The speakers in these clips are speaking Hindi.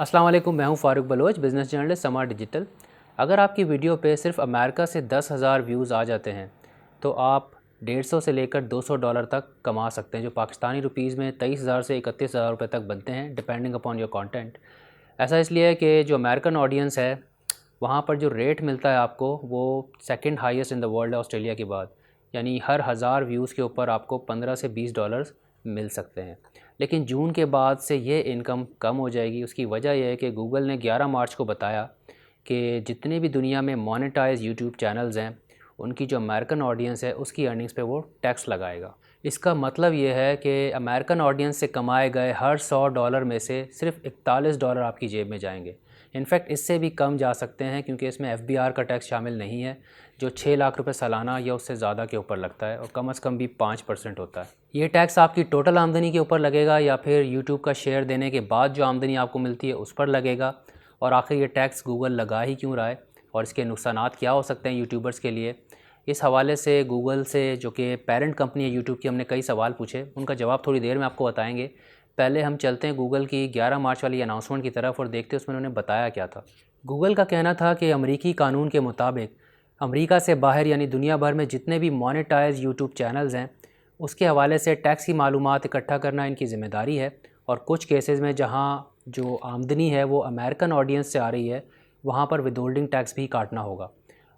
अस्सलाम वालेकुम, मैं हूं फ़ारूक बलोच, बिज़नेस जर्नलिस्ट समार डिजिटल। अगर आपकी वीडियो पे सिर्फ अमेरिका से 10,000 व्यूज़ आ जाते हैं तो आप 150 से लेकर $200 तक कमा सकते हैं, जो पाकिस्तानी रुपीज़ में 23,000 से 31,000 रुपये तक बनते हैं, डिपेंडिंग अपॉन योर कंटेंट। ऐसा इसलिए है कि जो अमेरिकन ऑडियंस है वहाँ पर जो रेट मिलता है आपको वो second highest in the world है ऑस्ट्रेलिया के बाद। यानी हर 1000 व्यूज़ के ऊपर आपको 15 से $20 मिल सकते हैं। लेकिन जून के बाद से ये इनकम कम हो जाएगी। उसकी वजह यह है कि गूगल ने 11 मार्च को बताया कि जितने भी दुनिया में मोनेटाइज यूट्यूब चैनल्स हैं उनकी जो अमेरिकन ऑडियंस है उसकी अर्निंग्स पे वो टैक्स लगाएगा। इसका मतलब ये है कि अमेरिकन ऑडियंस से कमाए गए हर $100 में से सिर्फ $41 आपकी जेब में जाएंगे। इनफैक्ट इससे भी कम जा सकते हैं क्योंकि इसमें FBR का टैक्स शामिल नहीं है, जो 6 लाख रुपए सालाना या उससे ज़्यादा के ऊपर लगता है और कम से कम भी 5% होता है। ये टैक्स आपकी टोटल आमदनी के ऊपर लगेगा या फिर यूट्यूब का शेयर देने के बाद जो आमदनी आपको मिलती है उस पर लगेगा। और आखिर ये टैक्स गूगल लगा ही क्यों रहा है और इसके नुकसानात क्या हो सकते हैं यूट्यूबर्स के लिए, इस हवाले से गूगल से, जो कि पेरेंट कंपनी है यूट्यूब की, हमने कई सवाल पूछे। उनका जवाब थोड़ी देर में आपको बताएंगे। पहले हम चलते हैं गूगल की 11 मार्च वाली अनाउंसमेंट की तरफ और देखते हैं उसमें उन्होंने बताया क्या था। गूगल का कहना था कि अमरीकी कानून के मुताबिक अमरीका से बाहर यानी दुनिया भर में जितने भी मोनेटाइज यूट्यूब चैनल्स हैं उसके हवाले से टैक्स की मालूमात इकट्ठा करना इनकी ज़िम्मेदारी है। और कुछ केसेस में जहां जो आमदनी है वो अमेरिकन ऑडियंस से आ रही है वहां पर विदहोल्डिंग टैक्स भी काटना होगा।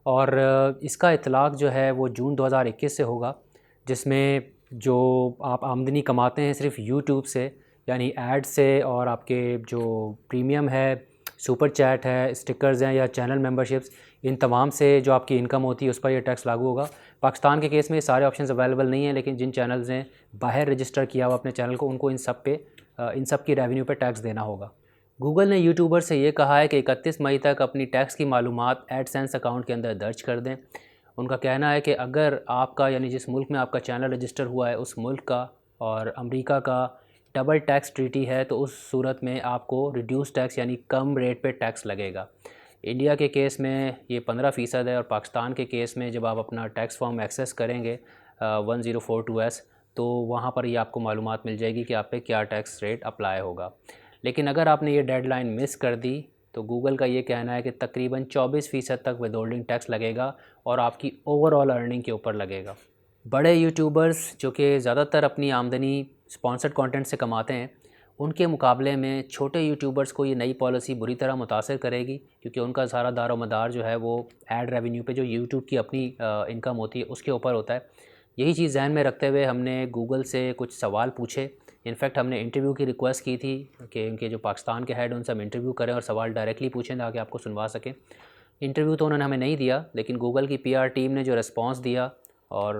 और इसका इतलाक़ जो है वो जून 2021 से होगा, जिसमें जो आप आमदनी कमाते हैं सिर्फ यूट्यूब से यानी ऐड से और आपके जो प्रीमियम है, सुपर चैट है, स्टिकर्स हैं या चैनल मेंबरशिप्स, इन तमाम से जो आपकी इनकम होती है उस पर यह टैक्स लागू होगा। पाकिस्तान के केस में ये सारे ऑप्शंस अवेलेबल नहीं हैं, लेकिन जिन चैनल्स ने बाहर रजिस्टर किया हुआ अपने चैनल को उनको इन सब की रेवेन्यू पे टैक्स देना होगा। गूगल ने यूट्यूबर से ये कहा है कि 31 मई तक अपनी टैक्स की मालूमात एडसेंस अकाउंट के अंदर दर्ज कर दें। उनका कहना है कि अगर आपका यानी जिस मुल्क में आपका चैनल रजिस्टर हुआ है उस मुल्क का और अमेरिका का डबल टैक्स ट्रीटी है तो उस सूरत में आपको रिड्यूस टैक्स यानी कम रेट पे टैक्स लगेगा। इंडिया के केस में ये 15% है और पाकिस्तान के केस में जब आप अपना टैक्स फॉर्म एक्सेस करेंगे 1042S तो वहाँ पर ये आपको मालूमात मिल जाएगी कि आप पे क्या टैक्स रेट अप्लाई होगा। लेकिन अगर आपने ये डेडलाइन मिस कर दी तो गूगल का ये कहना है कि तकरीबन 24% तक विदहोल्डिंग टैक्स लगेगा और आपकी ओवरऑल अर्निंग के ऊपर लगेगा। बड़े यूट्यूबर्स जो कि ज़्यादातर अपनी आमदनी स्पॉन्सर्ड कंटेंट से कमाते हैं उनके मुकाबले में छोटे यूट्यूबर्स को ये नई पॉलिसी बुरी तरह मुतासर करेगी, क्योंकि उनका सारा दारोमदार जो है वो ऐड रेवेन्यू पे जो यूट्यूब की अपनी इनकम होती है उसके ऊपर होता है। यही चीज़ ज़हन में रखते हुए हमने गूगल से कुछ सवाल पूछे। इनफैक्ट हमने इंटरव्यू की रिक्वेस्ट की थी कि उनके जो पाकिस्तान के हेड उनसे हम इंटरव्यू करें और सवाल डायरेक्टली पूछें ताकि आपको सुनवा सकें। इंटरव्यू तो उन्होंने हमें नहीं दिया, लेकिन गूगल की PR टीम ने जो रिस्पॉन्स दिया और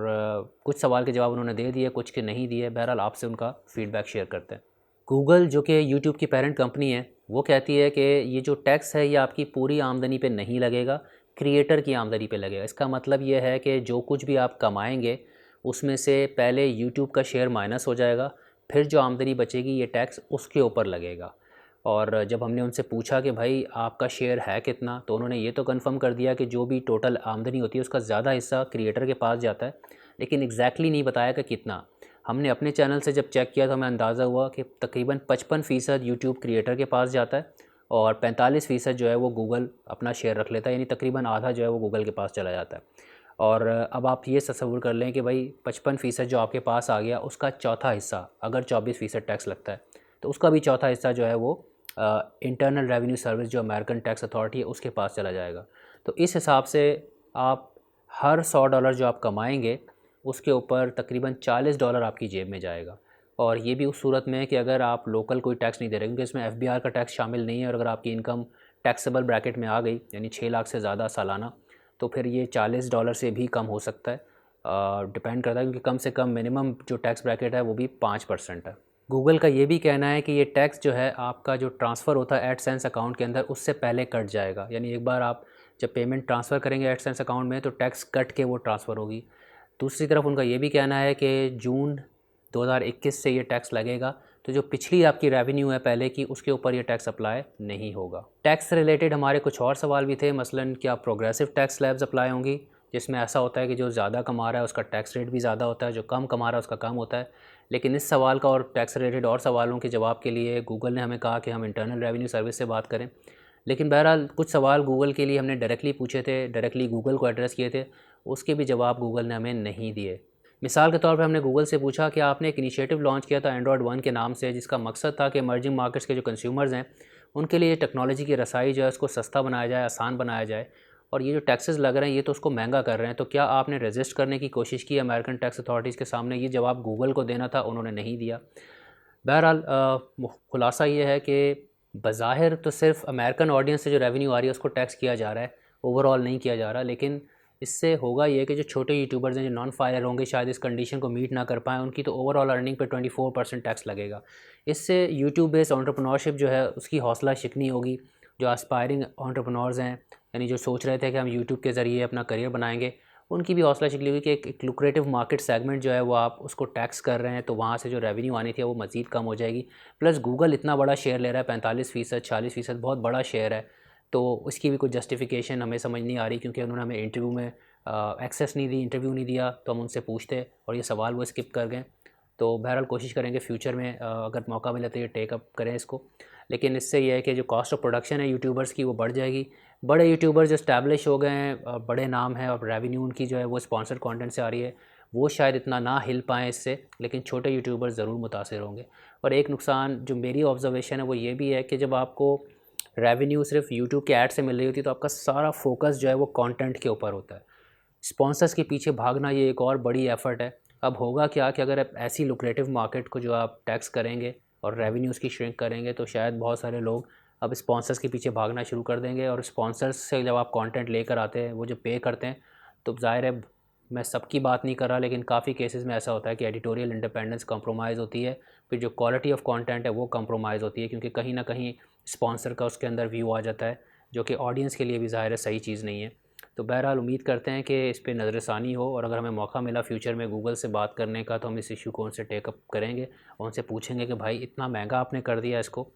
कुछ सवाल के जवाब उन्होंने दे दिए, कुछ के नहीं दिए। बहरहाल आपसे उनका फ़ीडबैक शेयर करते हैं। गूगल जो कि यूट्यूब की पेरेंट कंपनी है वो कहती है कि ये जो टैक्स है ये आपकी पूरी आमदनी पे नहीं लगेगा, क्रिएटर की आमदनी पे लगेगा। इसका मतलब ये है कि जो कुछ भी आप कमाएंगे उसमें से पहले यूट्यूब का शेयर माइनस हो जाएगा, फिर जो आमदनी बचेगी ये टैक्स उसके ऊपर लगेगा। और जब हमने उनसे पूछा कि भाई आपका शेयर है कितना, तो उन्होंने ये तो कंफर्म कर दिया कि जो भी टोटल आमदनी होती है उसका ज़्यादा हिस्सा क्रिएटर के पास जाता है, लेकिन एग्जैक्टली नहीं बताया कि कितना। हमने अपने चैनल से जब चेक किया तो हमें अंदाज़ा हुआ कि तकरीबन 55% यूट्यूब क्रिएटर के पास जाता है और 45% जो है वो गूगल अपना शेयर रख लेता है, यानी तकरीबन आधा जो है वो गूगल के पास चला जाता है। और अब आप ये तसव्वुर कर लें कि भाई 55% जो आपके पास आ गया उसका चौथा हिस्सा, अगर 24% टैक्स लगता है तो उसका भी चौथा हिस्सा जो है वो इंटरनल रेवेन्यू सर्विस जो अमेरिकन टैक्स अथॉरिटी है उसके पास चला जाएगा। तो इस हिसाब से आप हर $100 जो आप कमाएंगे उसके ऊपर तकरीबन $40 आपकी जेब में जाएगा। और ये भी उस सूरत में है कि अगर आप लोकल कोई टैक्स नहीं दे रहे, क्योंकि इसमें FBR का टैक्स शामिल नहीं है। और अगर आपकी इनकम टैक्सेबल ब्रैकेट में आ गई यानी 6 लाख से ज़्यादा सालाना, तो फिर ये $40 से भी कम हो सकता है। डिपेंड करता है, क्योंकि कम से कम मिनिमम जो टैक्स ब्रैकेट है वो भी 5% है। गूगल का ये भी कहना है कि ये टैक्स जो है आपका जो ट्रांसफ़र होता है एडसेंस अकाउंट के अंदर उससे पहले कट जाएगा। यानी एक बार आप जब पेमेंट ट्रांसफ़र करेंगे एडसेंस अकाउंट में तो टैक्स कट के वो ट्रांसफ़र होगी। दूसरी तरफ उनका ये भी कहना है कि जून 2021 से ये टैक्स लगेगा, तो जो पिछली आपकी रेवेन्यू है पहले की उसके ऊपर ये टैक्स अप्लाई नहीं होगा। टैक्स से रिलेटेड हमारे कुछ और सवाल भी थे, मसलन क्या प्रोग्रेसिव टैक्स स्लैब्स अप्लाई होंगी, जिसमें ऐसा होता है कि जो ज़्यादा कमा रहा है उसका टैक्स रेट भी ज़्यादा होता है, जो कम कमा रहा है उसका कम होता है। लेकिन इस सवाल का और टैक्स रिलेटेड और सवालों के जवाब के लिए गूगल ने हमें कहा कि हम इंटरनल रेवेन्यू सर्विस से बात करें। लेकिन बहरहाल कुछ सवाल गूगल के लिए हमने डायरेक्टली पूछे थे, डायरेक्टली गूगल को एड्रेस किए थे, उसके भी जवाब गूगल ने हमें नहीं दिए। मिसाल के तौर पे हमने गूगल से पूछा कि आपने एक इनिशिएटिव लॉन्च किया था एंड्रॉयड 1 के नाम से, जिसका मकसद था कि इमर्जिंग मार्केट्स के जो कंज्यूमर्स हैं उनके लिए टेक्नोलॉजी की रसाई जो है उसको सस्ता बनाया जाए, आसान बनाया जाए, और ये जो टैक्सेस लग रहे हैं ये तो उसको महंगा कर रहे हैं, तो क्या आपने रजिस्ट करने की कोशिश की अमेरिकन टैक्स अथॉरिटीज़ के सामने? ये जवाब गूगल को देना था, उन्होंने नहीं दिया। बहरहाल खुलासा ये है कि बज़ाहिर तो सिर्फ अमेरिकन ऑडियंस से जो रेवेन्यू आ रही है उसको टैक्स किया जा रहा है, ओवरऑल नहीं किया जा रहा। लेकिन इससे होगा ये कि जो छोटे यूट्यूबर्स हैं, जो नॉन फाइलर होंगे, शायद इस कंडीशन को मीट ना कर पाएँ, उनकी तो ओवरऑल अर्निंग पे 24% टैक्स लगेगा। इससे यूट्यूब बेस्ड एंटरप्रेन्योरशिप जो है उसकी हौसला शिकनी होगी। जो एस्पायरिंग एंटरप्रेन्योर्स हैं, यानी जो सोच रहे थे कि हम यूट्यूब के ज़रिए अपना करियर बनाएंगे, उनकी भी हौसला शिकनी हुई कि एक लुक्रेटिव मार्केट सेगमेंट जो है वो आप उसको टैक्स कर रहे हैं, तो वहाँ से जो रेवेन्यू आनी थी वो मज़ीद कम हो जाएगी। प्लस गूगल इतना बड़ा शेयर ले रहा है, 45%, 40%, बहुत बड़ा शेयर है, तो उसकी भी कोई जस्टिफिकेशन हमें समझ नहीं आ रही, क्योंकि उन्होंने हमें इंटरव्यू में एक्सेस नहीं दी, इंटरव्यू नहीं दिया, तो हम उनसे पूछते और ये सवाल वो स्किप कर गए। तो बहरहाल कोशिश करेंगे फ्यूचर में अगर मौका मिले तो ये टेकअप करें इसको। लेकिन इससे ये है कि जो कॉस्ट ऑफ प्रोडक्शन है यूट्यूबर्स की वो बढ़ जाएगी। बड़े यूट्यूबर्स जो इस्टेब्लिश हो गए हैं, बड़े नाम हैं, और रेवेन्यू उनकी जो है वो स्पॉन्सर्ड कंटेंट से आ रही है, वो शायद इतना ना हिल पाएँ इससे, लेकिन छोटे यूट्यूबर्स ज़रूर मुतासिर होंगे। और एक नुकसान जो मेरी ऑब्जर्वेशन है वो ये भी है कि जब आपको रेवेन्यू सिर्फ यूट्यूब के ऐड से मिल रही होती है तो आपका सारा फोकस जो है वो कंटेंट के ऊपर होता है। स्पॉन्सर्स के पीछे भागना ये एक और बड़ी एफ़र्ट है। अब होगा क्या कि अगर आप ऐसी लुक्रेटिव मार्केट को जो आप टैक्स करेंगे और रेवेन्यूज़ की श्रिंक करेंगे, तो शायद बहुत सारे लोग अब स्पॉन्सर्स के पीछे भागना शुरू कर देंगे। और स्पॉन्सर्स से जब आप कंटेंट लेकर आते हैं, वो जो पे करते हैं, तो ज़ाहिर है, मैं सबकी बात नहीं कर रहा, लेकिन काफ़ी केसेस में ऐसा होता है कि एडिटोरियल इंडिपेंडेंस कंप्रोमाइज़ होती है, फिर जो क्वालिटी ऑफ कंटेंट है वो कंप्रोमाइज़ होती है, क्योंकि कहीं ना कहीं स्पॉन्सर का उसके अंदर व्यू आ जाता है, जो कि ऑडियंस के लिए भी ज़ाहिर है सही चीज़ नहीं है। तो बहरहाल उम्मीद करते हैं कि इस पे नज़रसानी हो, और अगर हमें मौका मिला फ्यूचर में गूगल से बात करने का, तो हम इस इशू को उनसे टेकअप करेंगे और उनसे पूछेंगे कि भाई इतना महंगा आपने कर दिया इसको।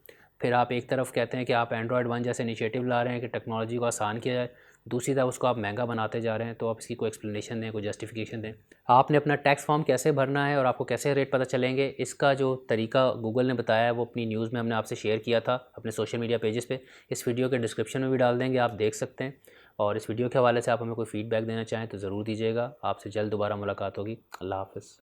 फिर आप एक तरफ कहते हैं कि आप एंड्रॉयड 1 जैसे इनिशिएटिव ला रहे हैं कि टेक्नोलॉजी को आसान किया जाए, दूसरी तरफ उसको आप महंगा बनाते जा रहे हैं, तो आप इसकी कोई एक्सप्लेनेशन दें, कोई जस्टिफिकेशन दें। आपने अपना टैक्स फॉर्म कैसे भरना है और आपको कैसे रेट पता चलेंगे, इसका जो तरीका गूगल ने बताया है वो अपनी न्यूज़ में हमने आपसे शेयर किया था अपने सोशल मीडिया पेजेस पे। इस वीडियो के डिस्क्रिप्शन में भी डाल देंगे, आप देख सकते हैं। और इस वीडियो के हवाले से आप हमें कोई फ़ीडबैक देना चाहें तो ज़रूर दीजिएगा। आपसे जल्द दोबारा मुलाकात होगी। अल्लाह हाफ़िज़।